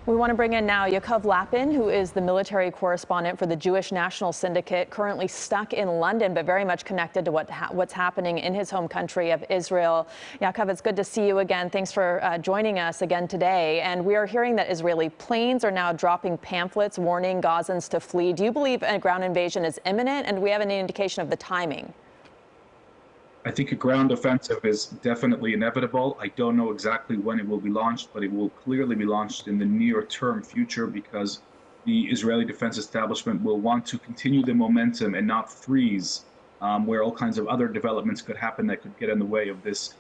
We want to bring in now Yaakov Lappin, who is the military correspondent for the Jewish National Syndicate, currently stuck in London, but very much connected to what's happening in his home country of Israel. Yaakov, it's good to see you again. Thanks for joining us again today. And we are hearing that Israeli planes are now dropping pamphlets warning Gazans to flee. Do you believe a ground invasion is imminent? And do we have any indication of the timing? I think a ground offensive is definitely inevitable. I don't know exactly when it will be launched, but it will clearly be launched in the near-term future because the Israeli defense establishment will want to continue the momentum and not freeze, where all kinds of other developments could happen that could get in the way of this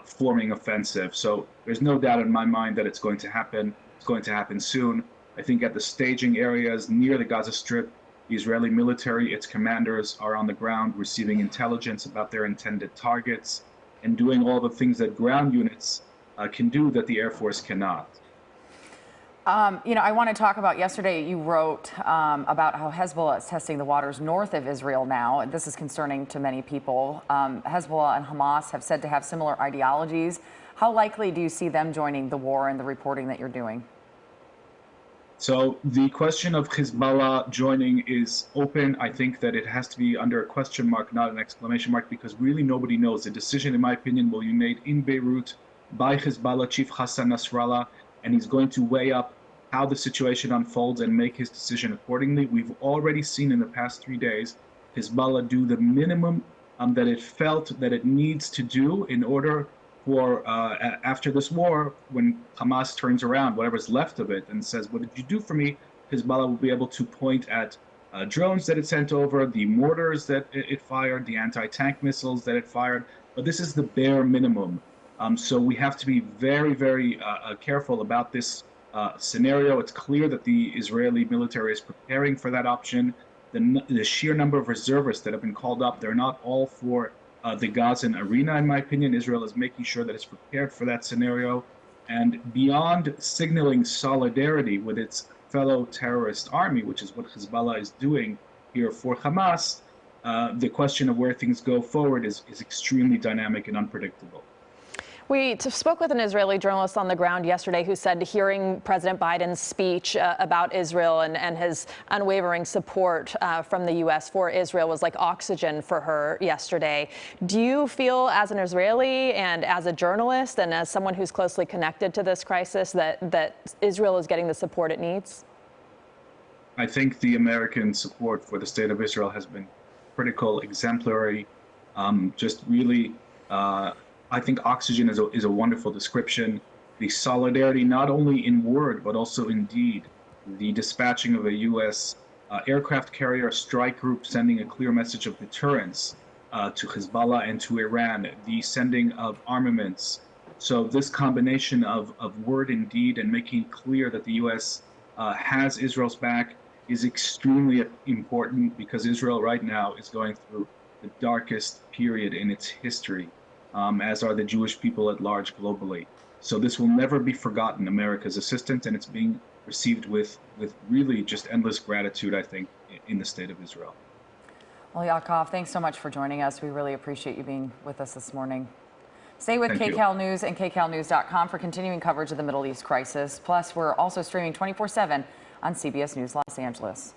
forming offensive. So there's no doubt in my mind that it's going to happen. It's going to happen soon. I think at the staging areas near the Gaza Strip, the Israeli military, its commanders, are on the ground receiving intelligence about their intended targets and doing all the things that ground units can do that the Air Force cannot. I want to talk about yesterday you wrote about how Hezbollah is testing the waters north of Israel now. This is concerning to many people. Hezbollah and Hamas have said to have similar ideologies. How likely do you see them joining the war and the reporting that you're doing? So the question of Hezbollah joining is open. I think that it has to be under a question mark, not an exclamation mark, because really nobody knows. The decision, in my opinion, will be made in Beirut by Hezbollah chief Hassan Nasrallah, and he's going to weigh up how the situation unfolds and make his decision accordingly. We've already seen in the past 3 days Hezbollah do the minimum that it felt that it needs to do in order for after this war, when Hamas turns around, whatever's left of it, and says, what did you do for me? Hezbollah will be able to point at drones that it sent over, the mortars that it fired, the anti-tank missiles that it fired. But this is the bare minimum. So we have to be very, very careful about this scenario. It's clear that the Israeli military is preparing for that option. The sheer number of reservists that have been called up, they're not all for the Gazan arena, in my opinion. Israel is making sure that it's prepared for that scenario. And beyond signaling solidarity with its fellow terrorist army, which is what Hezbollah is doing here for Hamas, the question of where things go forward is extremely dynamic and unpredictable. We spoke with an Israeli journalist on the ground yesterday who said hearing President Biden's speech about Israel and his unwavering support from the U.S. for Israel was like oxygen for her yesterday. Do you feel, as an Israeli and as a journalist and as someone who's closely connected to this crisis, that Israel is getting the support it needs? I think the American support for the state of Israel has been critical, exemplary, just really I think oxygen is a wonderful description. The solidarity, not only in word, but also in deed. The dispatching of a U.S. Aircraft carrier strike group sending a clear message of deterrence to Hezbollah and to Iran. The sending of armaments. So this combination of word and deed and making clear that the U.S. Has Israel's back is extremely important, because Israel right now is going through the darkest period in its history. As are the Jewish people at large globally. So this will never be forgotten, America's assistance, and it's being received with really just endless gratitude, I think, in the state of Israel. Well, Yaakov, thanks so much for joining us. We really appreciate you being with us this morning. Stay with KCAL News and KCALnews.com for continuing coverage of the Middle East crisis. Plus, we're also streaming 24/7 on CBS News Los Angeles.